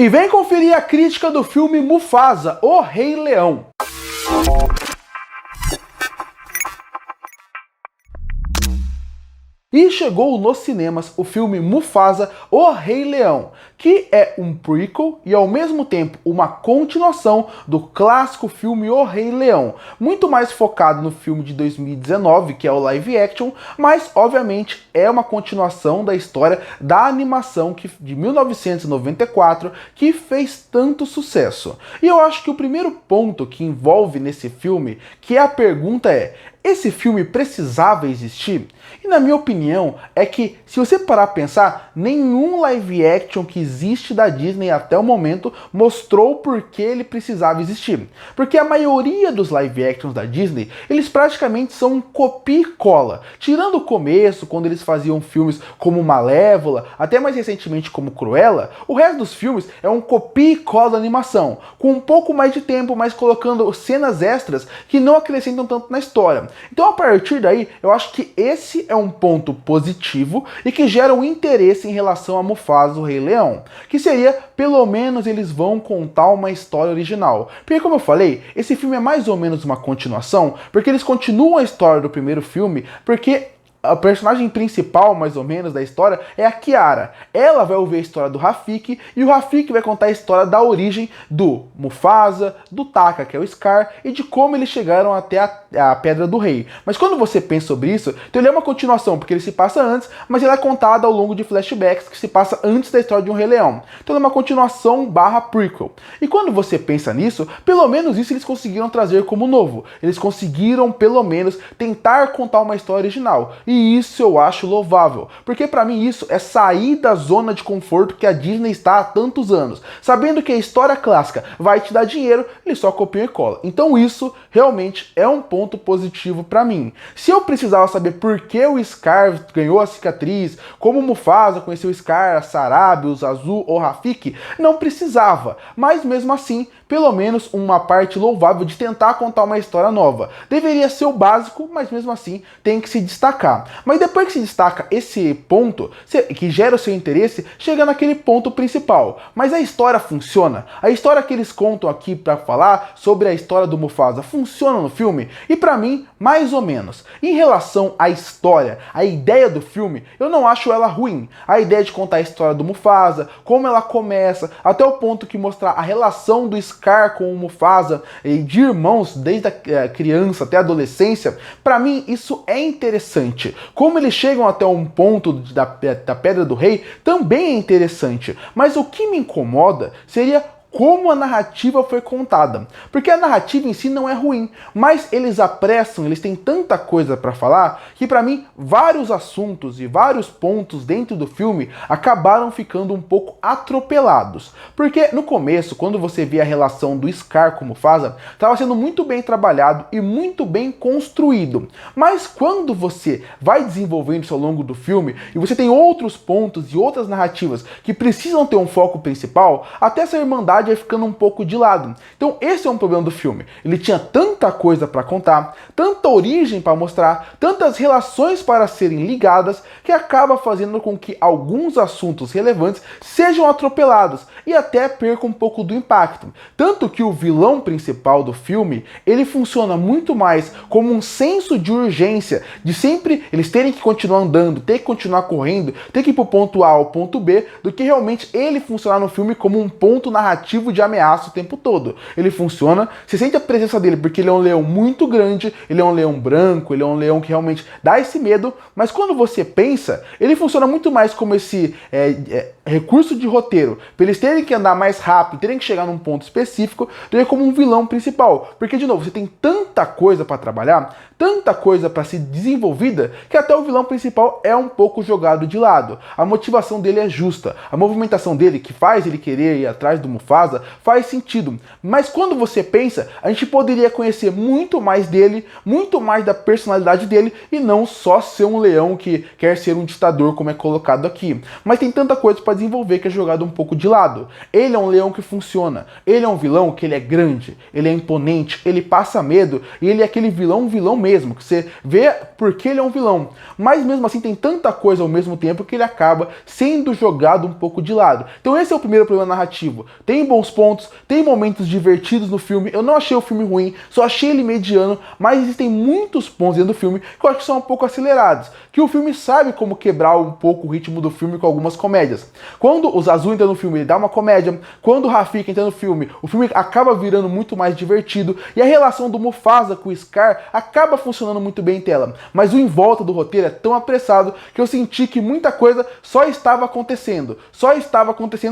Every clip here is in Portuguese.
E vem conferir a crítica do filme Mufasa, O Rei Leão. E chegou nos cinemas o filme Mufasa, O Rei Leão, que é um prequel e ao mesmo tempo uma continuação do clássico filme O Rei Leão, muito mais focado no filme de 2019, que é o live action, mas obviamente é uma continuação da história da animação de 1994 que fez tanto sucesso. E eu acho que o primeiro ponto que envolve nesse filme, que a pergunta é: esse filme precisava existir? E na minha opinião, é que, se você parar a pensar, nenhum live action que existe da Disney até o momento mostrou por que ele precisava existir. Porque a maioria dos live actions da Disney, eles praticamente são um copia e cola. Tirando o começo, quando eles faziam filmes como Malévola, até mais recentemente como Cruella, o resto dos filmes é um copia e cola da animação, com um pouco mais de tempo, mas colocando cenas extras que não acrescentam tanto na história. Então, a partir daí, eu acho que esse é um ponto positivo e que gera um interesse em relação a Mufasa, o Rei Leão, que seria, pelo menos, eles vão contar uma história original. Porque, como eu falei, esse filme é mais ou menos uma continuação, porque eles continuam a história do primeiro filme, porque a personagem principal, mais ou menos, da história é a Kiara. Ela vai ouvir a história do Rafiki e o Rafiki vai contar a história da origem do Mufasa, do Taka, que é o Scar, e de como eles chegaram até a Pedra do Rei. Mas quando você pensa sobre isso, então ele é uma continuação, porque ele se passa antes, mas ele é contado ao longo de flashbacks que se passa antes da história de um Rei Leão. Então ele é uma continuação barra prequel. E quando você pensa nisso, pelo menos isso eles conseguiram trazer como novo. Eles conseguiram, pelo menos, tentar contar uma história original. E isso eu acho louvável, porque pra mim isso é sair da zona de conforto que a Disney está há tantos anos. Sabendo que a história clássica vai te dar dinheiro, eles só copiam e colam. Então isso realmente é um ponto positivo pra mim. Se eu precisava saber por que o Scar ganhou a cicatriz, como o Mufasa conheceu o Scar, a Sarabi, o Zazu ou Rafiki, não precisava. Mas mesmo assim, pelo menos uma parte louvável de tentar contar uma história nova. Deveria ser o básico, mas mesmo assim tem que se destacar. Mas depois que se destaca esse ponto, que gera o seu interesse, chega naquele ponto principal. Mas a história funciona? A história que eles contam aqui para falar sobre a história do Mufasa funciona no filme? E para mim, mais ou menos. Em relação à história, a ideia do filme, eu não acho ela ruim. A ideia de contar a história do Mufasa, como ela começa, até o ponto que mostrar a relação do Scar com o Mufasa, e de irmãos desde a criança até a adolescência, para mim isso é interessante. Como eles chegam até um ponto da Pedra do Rei também é interessante. Mas o que me incomoda seria como a narrativa foi contada. Porque a narrativa em si não é ruim, mas eles apressam, eles têm tanta coisa para falar, que para mim vários assuntos e vários pontos dentro do filme acabaram ficando um pouco atropelados. Porque no começo, quando você vê a relação do Scar com Mufasa, estava sendo muito bem trabalhado e muito bem construído. Mas quando você vai desenvolvendo isso ao longo do filme, e você tem outros pontos e outras narrativas que precisam ter um foco principal, até essa irmandade vai ficando um pouco de lado. Então esse é um problema do filme. Ele tinha tanta coisa para contar, tanta origem para mostrar, tantas relações para serem ligadas, que acaba fazendo com que alguns assuntos relevantes sejam atropelados e até percam um pouco do impacto. Tanto que o vilão principal do filme, ele funciona muito mais como um senso de urgência, de sempre eles terem que continuar andando, ter que continuar correndo, ter que ir pro ponto A ao ponto B, do que realmente ele funcionar no filme como um ponto narrativo de ameaça o tempo todo. Ele funciona, você sente a presença dele porque ele é um leão muito grande, ele é um leão branco, ele é um leão que realmente dá esse medo, mas quando você pensa, ele funciona muito mais como esse recurso de roteiro, para eles terem que andar mais rápido, terem que chegar num ponto específico, do que como um vilão principal. Porque, de novo, você tem tanta coisa para trabalhar, tanta coisa para ser desenvolvida, que até o vilão principal é um pouco jogado de lado. A motivação dele é justa, a movimentação dele, que faz ele querer ir atrás do Mufasa, faz sentido. Mas quando você pensa, a gente poderia conhecer muito mais dele, muito mais da personalidade dele, e não só ser um leão que quer ser um ditador, como é colocado aqui. Mas tem tanta coisa para desenvolver, que é jogado um pouco de lado. Ele é um leão que funciona, ele é um vilão que ele é grande, ele é imponente, ele passa medo, e ele é aquele vilão mesmo, que você vê porque ele é um vilão. Mas mesmo assim tem tanta coisa ao mesmo tempo que ele acaba sendo jogado um pouco de lado. Então esse é o primeiro problema narrativo. Tem bons pontos, tem momentos divertidos no filme, eu não achei o filme ruim, só achei ele mediano, mas existem muitos pontos dentro do filme que eu acho que são um pouco acelerados, que o filme sabe como quebrar um pouco o ritmo do filme com algumas comédias. Quando o Zazu entra no filme, ele dá uma comédia, quando o Rafiki entra no filme, o filme acaba virando muito mais divertido, e a relação do Mufasa com o Scar acaba funcionando muito bem em tela, mas o em volta do roteiro é tão apressado que eu senti que muita coisa só estava acontecendo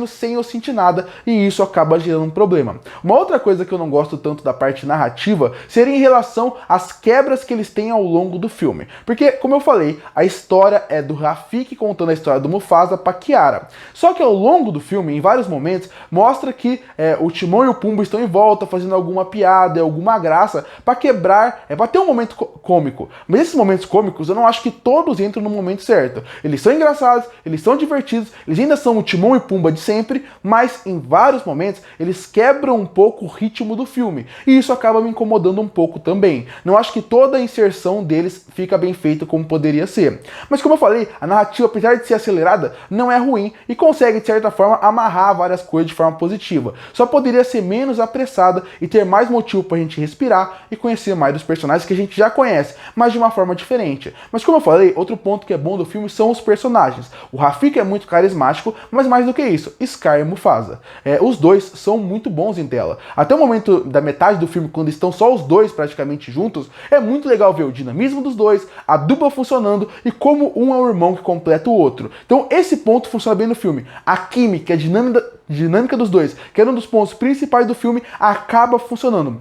sem eu sentir nada, e isso acaba gerando um problema. Uma outra coisa que eu não gosto tanto da parte narrativa seria em relação às quebras que eles têm ao longo do filme, porque, como eu falei, a história é do Rafiki contando a história do Mufasa pra Kiara, só que ao longo do filme, em vários momentos, mostra que o Timão e o Pumba estão em volta fazendo alguma piada, alguma graça, pra quebrar, pra ter um momento cômico, mas esses momentos cômicos eu não acho que todos entram no momento certo. Eles são engraçados, eles são divertidos, eles ainda são o Timão e Pumba de sempre, mas em vários momentos eles quebram um pouco o ritmo do filme, e isso acaba me incomodando um pouco também. Não acho que toda a inserção deles fica bem feita como poderia ser. Mas como eu falei, a narrativa, apesar de ser acelerada, não é ruim e consegue, de certa forma, amarrar várias coisas de forma positiva. Só poderia ser menos apressada e ter mais motivo pra gente respirar e conhecer mais dos personagens que a gente já conhece, mas de uma forma diferente. Mas como eu falei, outro ponto que é bom do filme são os personagens. O Rafiki é muito carismático, mas mais do que isso, Scar e Mufasa. Os dois são muito bons em tela. Até o momento da metade do filme, quando estão só os dois praticamente juntos, é muito legal ver o dinamismo dos dois, a dupla funcionando e como um é o irmão que completa o outro. Então esse ponto funciona bem no filme. A química, a dinâmica dos dois, que era um dos pontos principais do filme, acaba funcionando.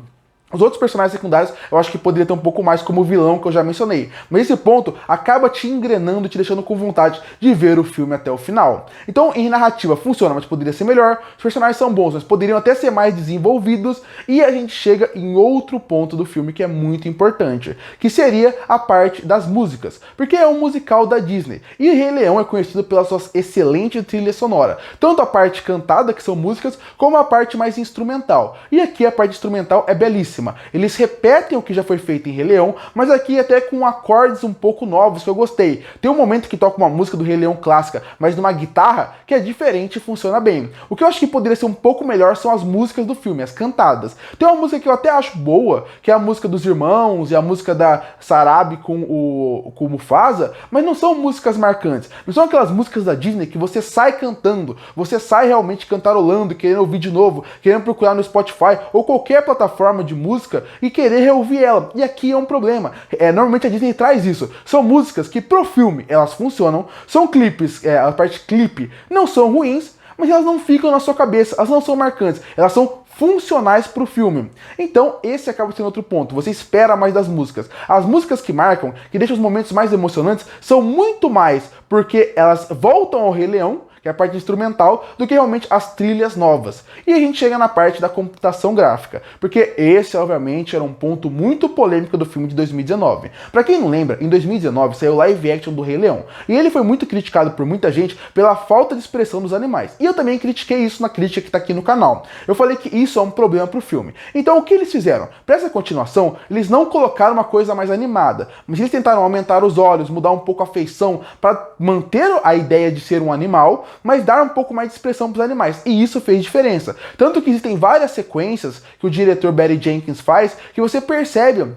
Os outros personagens secundários eu acho que poderia ter um pouco mais como o vilão que eu já mencionei. Mas esse ponto acaba te engrenando, te deixando com vontade de ver o filme até o final. Então, em narrativa funciona, mas poderia ser melhor. Os personagens são bons, mas poderiam até ser mais desenvolvidos. E a gente chega em outro ponto do filme que é muito importante, que seria a parte das músicas. Porque é um musical da Disney. E Rei Leão é conhecido pela sua excelente trilha sonora. Tanto a parte cantada, que são músicas, como a parte mais instrumental. E aqui a parte instrumental é belíssima. Eles repetem o que já foi feito em Rei Leão, mas aqui até com acordes um pouco novos que eu gostei. Tem um momento que toca uma música do Rei Leão clássica, mas numa guitarra que é diferente e funciona bem. O que eu acho que poderia ser um pouco melhor são as músicas do filme, as cantadas. Tem uma música que eu até acho boa, que é a música dos irmãos e a música da Sarabi com o Mufasa, mas não são músicas marcantes. Não são aquelas músicas da Disney que você sai cantando, você sai realmente cantarolando, querendo ouvir de novo, querendo procurar no Spotify ou qualquer plataforma de música e querer reouvir ela. E aqui é um problema. Normalmente a Disney traz isso. São músicas que pro filme elas funcionam, são clipes, a parte clipe não são ruins, mas elas não ficam na sua cabeça, elas não são marcantes, elas são funcionais pro filme. Então esse acaba sendo outro ponto, você espera mais das músicas. As músicas que marcam, que deixam os momentos mais emocionantes, são muito mais porque elas voltam ao Rei Leão, que é a parte instrumental, do que realmente as trilhas novas. E a gente chega na parte da computação gráfica, porque esse, obviamente, era um ponto muito polêmico do filme de 2019. Pra quem não lembra, em 2019 saiu o live action do Rei Leão, e ele foi muito criticado por muita gente pela falta de expressão dos animais. E eu também critiquei isso na crítica que tá aqui no canal. Eu falei que isso é um problema pro filme. Então o que eles fizeram? Pra essa continuação, eles não colocaram uma coisa mais animada, mas eles tentaram aumentar os olhos, mudar um pouco a feição, para manter a ideia de ser um animal, mas dar um pouco mais de expressão para os animais. E isso fez diferença. Tanto que existem várias sequências que o diretor Barry Jenkins faz, que você percebe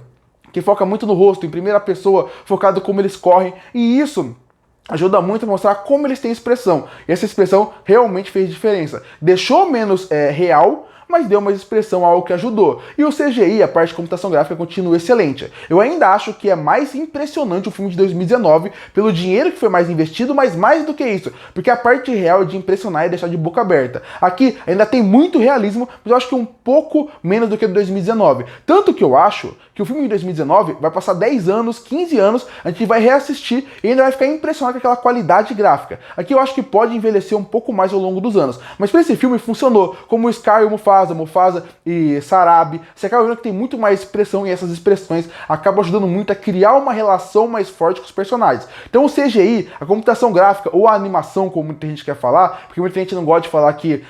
que foca muito no rosto, em primeira pessoa, focado como eles correm. E isso ajuda muito a mostrar como eles têm expressão. E essa expressão realmente fez diferença. Deixou menos real, mas deu uma expressão a algo que ajudou. E o CGI, a parte de computação gráfica, continua excelente. Eu ainda acho que é mais impressionante o filme de 2019 pelo dinheiro que foi mais investido, mas mais do que isso, porque a parte real é de impressionar e deixar de boca aberta. Aqui ainda tem muito realismo, mas eu acho que um pouco menos do que o de 2019. Tanto que eu acho que o filme de 2019 vai passar 10 anos, 15 anos, a gente vai reassistir e ainda vai ficar impressionado com aquela qualidade gráfica. Aqui eu acho que pode envelhecer um pouco mais ao longo dos anos. Mas para esse filme funcionou, como o Scar e o Mufasa, Mufasa e Sarabi, você acaba vendo que tem muito mais expressão e essas expressões acabam ajudando muito a criar uma relação mais forte com os personagens. Então o CGI, a computação gráfica ou a animação, como muita gente quer falar, porque muita gente não gosta de falar que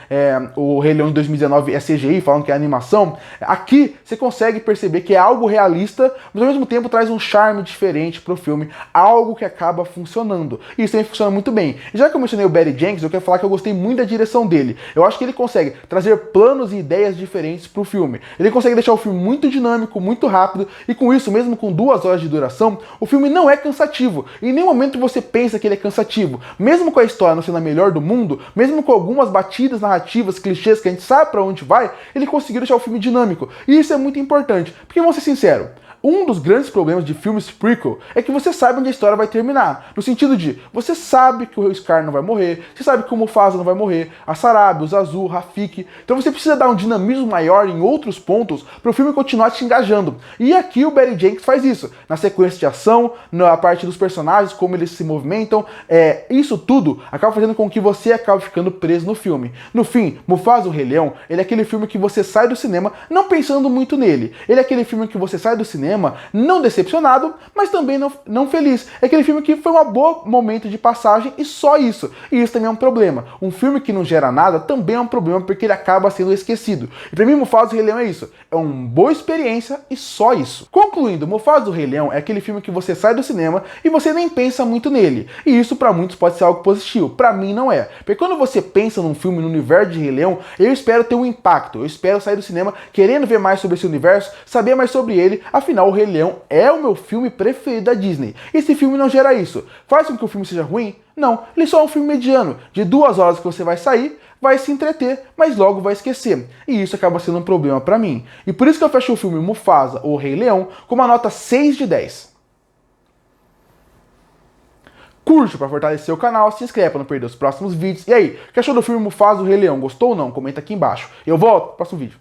o Rei Leão de 2019 é CGI, falam que é animação, aqui você consegue perceber que é algo realista, mas ao mesmo tempo traz um charme diferente pro filme, algo que acaba funcionando. E isso também funciona muito bem. E já que eu mencionei o Barry Jenkins, eu quero falar que eu gostei muito da direção dele. Eu acho que ele consegue trazer planos e ideias diferentes pro filme. Ele consegue deixar o filme muito dinâmico, muito rápido, e com isso, mesmo com 2 horas de duração, o filme não é cansativo. Em nenhum momento você pensa que ele é cansativo. Mesmo com a história não sendo a melhor do mundo, mesmo com algumas batidas narrativas, clichês que a gente sabe pra onde vai, ele conseguiu deixar o filme dinâmico. E isso é muito importante, porque vamos ser sinceros, um dos grandes problemas de filmes prequel é que você sabe onde a história vai terminar. No sentido de, você sabe que o Scar não vai morrer, você sabe que o Mufasa não vai morrer, a Sarabi, o Zazu, o Rafiki. Então você precisa dar um dinamismo maior em outros pontos para o filme continuar te engajando. E aqui o Barry Jenkins faz isso. Na sequência de ação, na parte dos personagens, como eles se movimentam, isso tudo acaba fazendo com que você acabe ficando preso no filme. No fim, Mufasa, o Rei Leão, ele é aquele filme que você sai do cinema não pensando muito nele. Ele é aquele filme que você sai do cinema não decepcionado, mas também não feliz. É aquele filme que foi um bom momento de passagem e só isso. E isso também é um problema. Um filme que não gera nada também é um problema porque ele acaba sendo esquecido. E pra mim, Mufasa, o Rei Leão é isso. É uma boa experiência e só isso. Concluindo, Mufasa, o Rei Leão é aquele filme que você sai do cinema e você nem pensa muito nele. E isso pra muitos pode ser algo positivo. Pra mim não é. Porque quando você pensa num filme no universo de Rei Leão, eu espero ter um impacto. Eu espero sair do cinema querendo ver mais sobre esse universo, saber mais sobre ele. Afinal, o Rei Leão é o meu filme preferido da Disney. E esse filme não gera isso. Faz com que o filme seja ruim? Não. Ele só é um filme mediano, de 2 horas que você vai sair, vai se entreter, mas logo vai esquecer. E isso acaba sendo um problema pra mim. E por isso que eu fecho o filme Mufasa, ou Rei Leão, com uma nota 6 de 10. Curte para fortalecer o canal, se inscreve para não perder os próximos vídeos. E aí, o que achou do filme Mufasa, o Rei Leão? Gostou ou não? Comenta aqui embaixo. Eu volto no próximo vídeo.